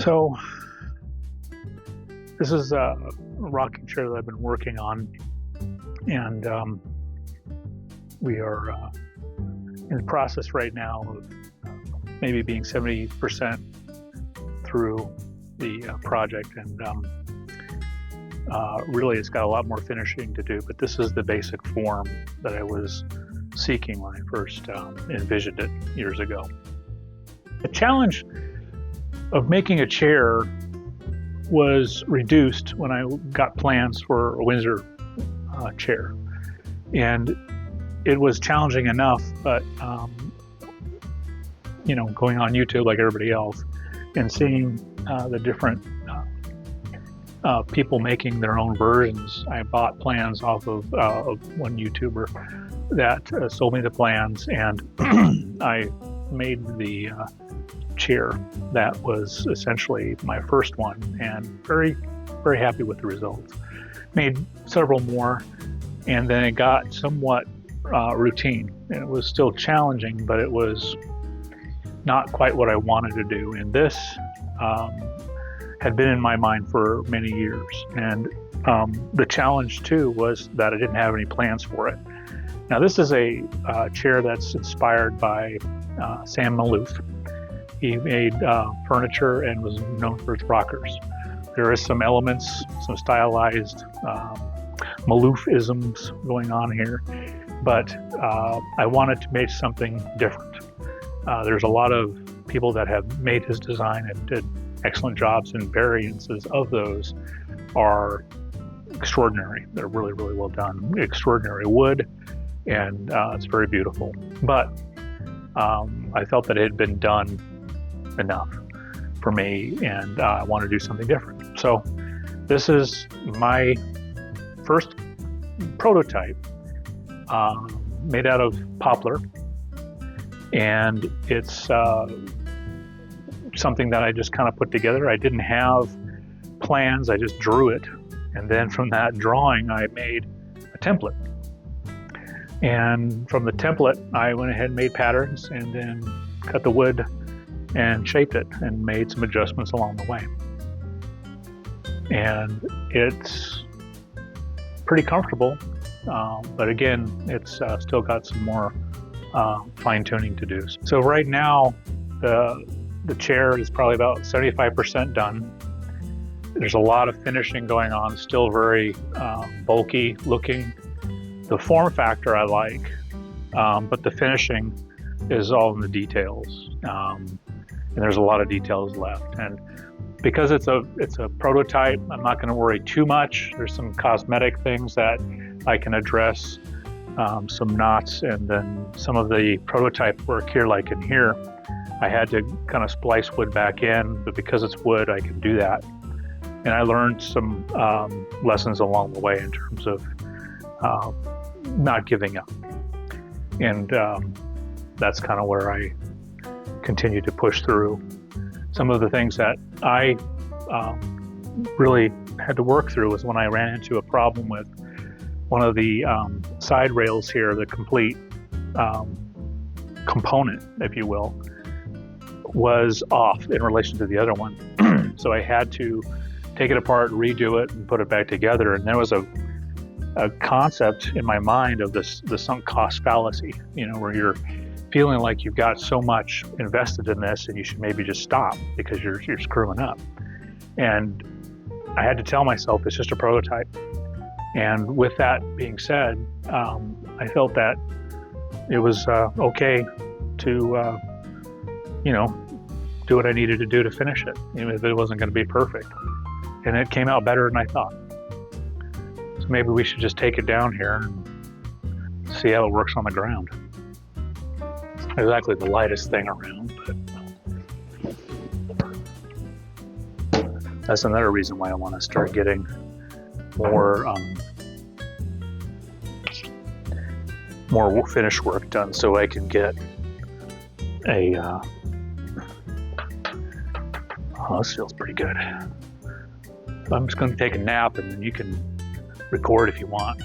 So this is a rocking chair that I've been working on, and we are in the process right now of maybe being 70% through the project, and really it's got a lot more finishing to do, but this is the basic form that I was seeking when I first envisioned it years ago. The challenge of making a chair was reduced when I got plans for a Windsor chair, and it was challenging enough, but going on YouTube like everybody else and seeing the different people making their own versions, I bought plans off of one YouTuber that sold me the plans, and I made the chair that was essentially my first one, and very, very happy with the results. Made several more, and then it got somewhat routine, and it was still challenging, but it was not quite what I wanted to do. And this had been in my mind for many years, and the challenge too was that I didn't have any plans for it. Now this is a chair that's inspired by Sam Maloof. He made furniture and was known for its rockers. There is some elements, some stylized Maloof-isms going on here, but I wanted to make something different. There's a lot of people that have made his design and did excellent jobs, and variances of those are extraordinary. They're really, really well done. Extraordinary wood, and it's very beautiful. But I felt that it had been done enough for me, and I want to do something different. So this is my first prototype, made out of poplar, and it's something that I just kind of put together. I didn't have plans, I just drew it, and then from that drawing I made a template, and from the template I went ahead and made patterns, and then cut the wood and shaped it and made some adjustments along the way. And it's pretty comfortable, but again, it's still got some more fine-tuning to do. So right now, the chair is probably about 75% done. There's a lot of finishing going on, still very bulky looking. The form factor I like, but the finishing is all in the details. And there's a lot of details left. And because it's a prototype, I'm not going to worry too much. There's some cosmetic things that I can address, some knots, and then some of the prototype work here, like in here, I had to kind of splice wood back in, but because it's wood, I can do that. And I learned some lessons along the way in terms of not giving up. And that's kind of where I continue to push through. Some of the things that I really had to work through was when I ran into a problem with one of the side rails here, the complete component, if you will, was off in relation to the other one. So I had to take it apart, redo it, and put it back together. And there was a concept in my mind of the sunk cost fallacy, where you're feeling like you've got so much invested in this and you should maybe just stop because you're screwing up. And I had to tell myself it's just a prototype. And with that being said, I felt that it was okay to do what I needed to do to finish it, even if it wasn't going to be perfect. And it came out better than I thought. So maybe we should just take it down here and see how it works on the ground. Exactly the lightest thing around, but that's another reason why I want to start getting more finish work done, so I can get a this feels pretty good. I'm just going to take a nap, and then you can record if you want.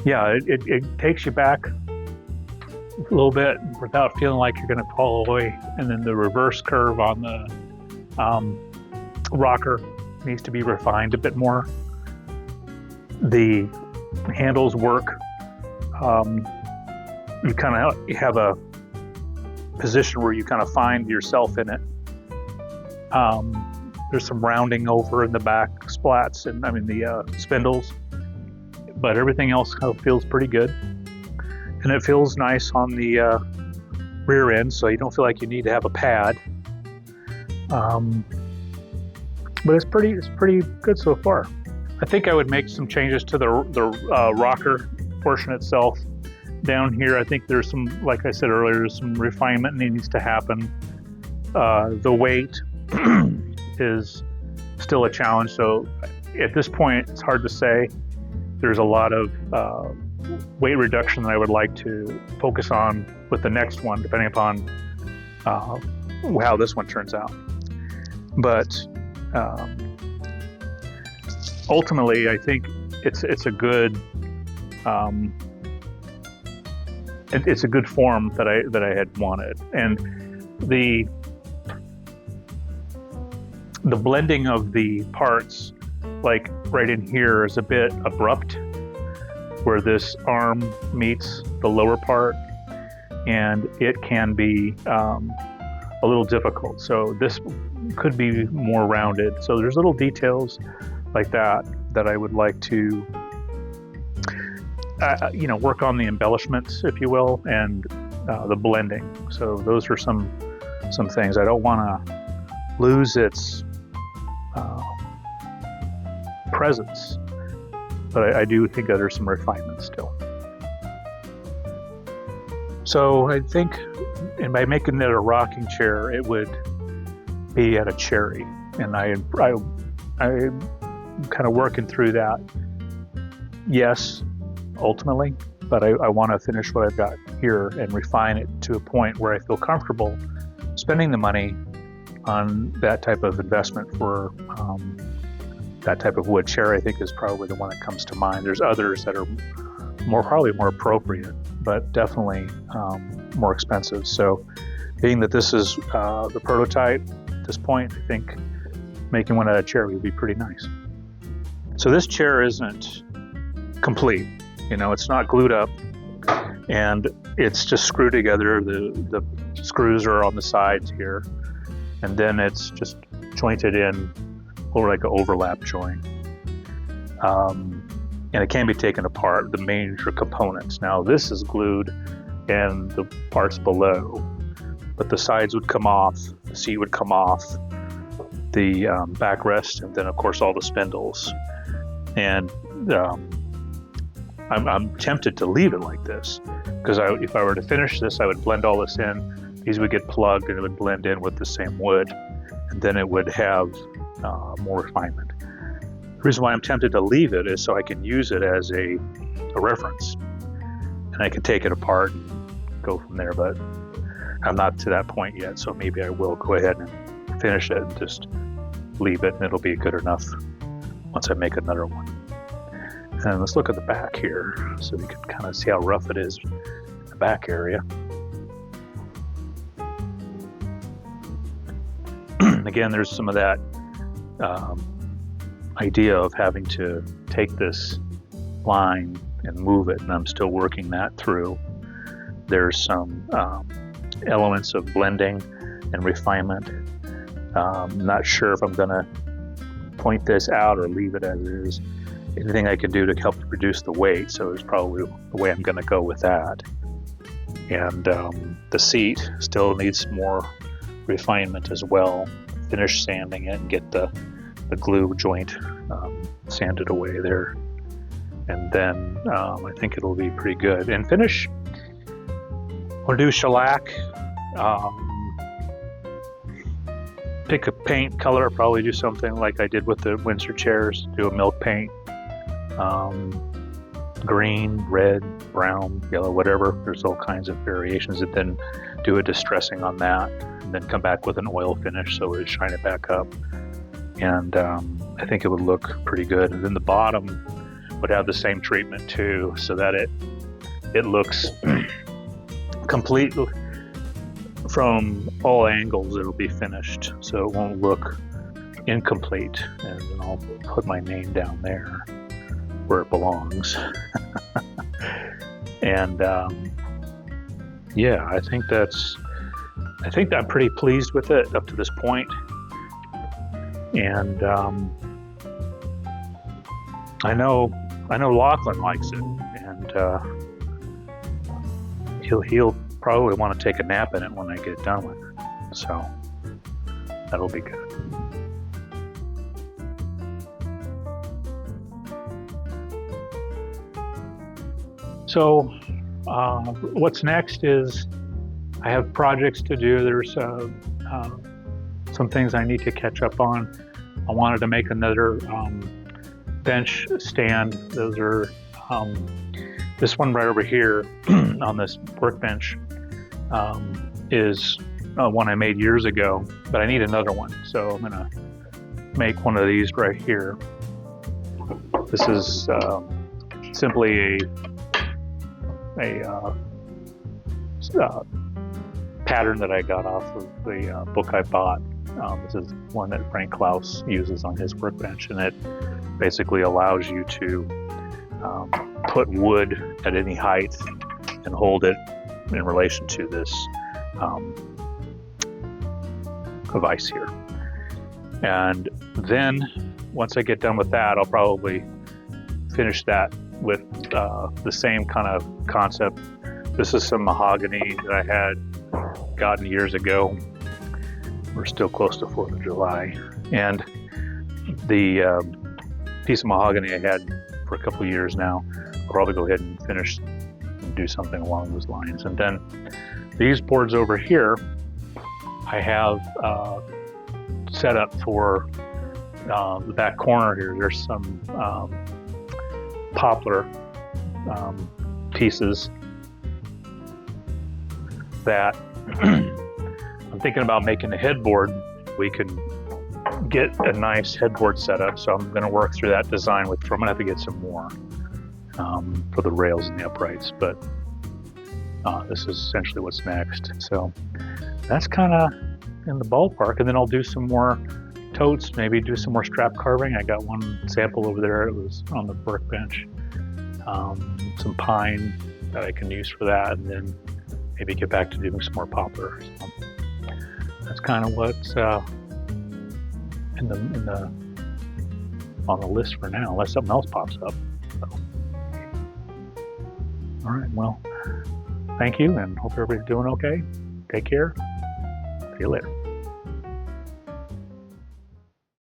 Yeah, it takes you back a little bit without feeling like you're going to fall away. And then the reverse curve on the rocker needs to be refined a bit more. The handles work. You kind of have a position where you kind of find yourself in it. There's some rounding over in the back splats and the spindles, but everything else kind of feels pretty good. And it feels nice on the rear end, so you don't feel like you need to have a pad. But it's pretty good so far. I think I would make some changes to the rocker portion itself. Down here, I think there's some, like I said earlier, some refinement needs to happen. The weight is still a challenge, so at this point, it's hard to say. There's a lot of weight reduction that I would like to focus on with the next one, depending upon how this one turns out. But ultimately, I think it's a good it's a good form that I had wanted, and the blending of the parts, like right in here, is a bit abrupt, where this arm meets the lower part, and it can be a little difficult. So this could be more rounded. So there's little details like that I would like to work on, the embellishments, if you will, and the blending. So those are some things. I don't want to lose its presence, but I do think that there's some refinement still. So I think, and by making it a rocking chair, it would be at a Cherry, and I'm kind of working through that. Yes, ultimately, but I want to finish what I've got here and refine it to a point where I feel comfortable spending the money on that type of investment for that type of wood. Cherry, I think, is probably the one that comes to mind. There's others that are probably more appropriate, but definitely more expensive. So being that this is the prototype at this point, I think making one out of cherry would be pretty nice. So this chair isn't complete. It's not glued up, and it's just screwed together. The screws are on the sides here, and then it's just jointed in over like an overlap joint. And it can be taken apart, the major components. Now this is glued and the parts below, but the sides would come off, the seat would come off, the backrest, and then of course all the spindles. And I'm tempted to leave it like this, because if I were to finish this, I would blend all this in. These would get plugged and it would blend in with the same wood, and then it would have more refinement. The reason why I'm tempted to leave it is so I can use it as a reference, and I can take it apart and go from there, but I'm not to that point yet, so maybe I will go ahead and finish it and just leave it, and it'll be good enough once I make another one. And let's look at the back here so we can kind of see how rough it is in the back area. Again, there's some of that idea of having to take this line and move it, and I'm still working that through. There's some elements of blending and refinement. Not sure if I'm going to point this out or leave it as it is. Anything I can do to help reduce the weight, so it's probably the way I'm going to go with that. And the seat still needs more refinement as well. Finish sanding it and get the glue joint sanded away there, and then I think it'll be pretty good. And finish, we'll do shellac, pick a paint color, probably do something like I did with the Windsor chairs, do a milk paint, green, red, brown, yellow, whatever. There's all kinds of variations, and then do a distressing on that, and then come back with an oil finish so it shine it back up. And I think it would look pretty good. And then the bottom would have the same treatment too, so that it looks complete from all angles. It'll be finished, so it won't look incomplete, and then I'll put my name down there where it belongs. And yeah, I think I'm pretty pleased with it up to this point. And I know Lachlan likes it, and he'll probably want to take a nap in it when I get done with it. So that'll be good. So what's next is I have projects to do. There's some things I need to catch up on. I wanted to make another bench stand. Those are this one right over here on this workbench is one I made years ago, but I need another one. So I'm gonna make one of these right here. This is simply a pattern that I got off of the book I bought. This is one that Frank Klaus uses on his workbench, and it basically allows you to put wood at any height and hold it in relation to this device here. And then once I get done with that, I'll probably finish that with the same kind of concept. This is some mahogany that I had gotten years ago. We're still close to 4th of July. And the piece of mahogany I had for a couple of years now, I'll probably go ahead and finish and do something along those lines. And then these boards over here, I have set up for the back corner here. There's some poplar pieces that I'm thinking about making a headboard. We can get a nice headboard set up, so I'm going to work through that design I'm going to have to get some more for the rails and the uprights, but this is essentially what's next. So that's kind of in the ballpark, and then I'll do some more totes, maybe do some more strap carving. I got one sample over there. It was on the workbench. Some pine that I can use for that, and then maybe get back to doing some more poplar. So that's kind of what's on the list for now, unless something else pops up. So. All right, well, thank you, and hope everybody's doing okay. Take care. See you later.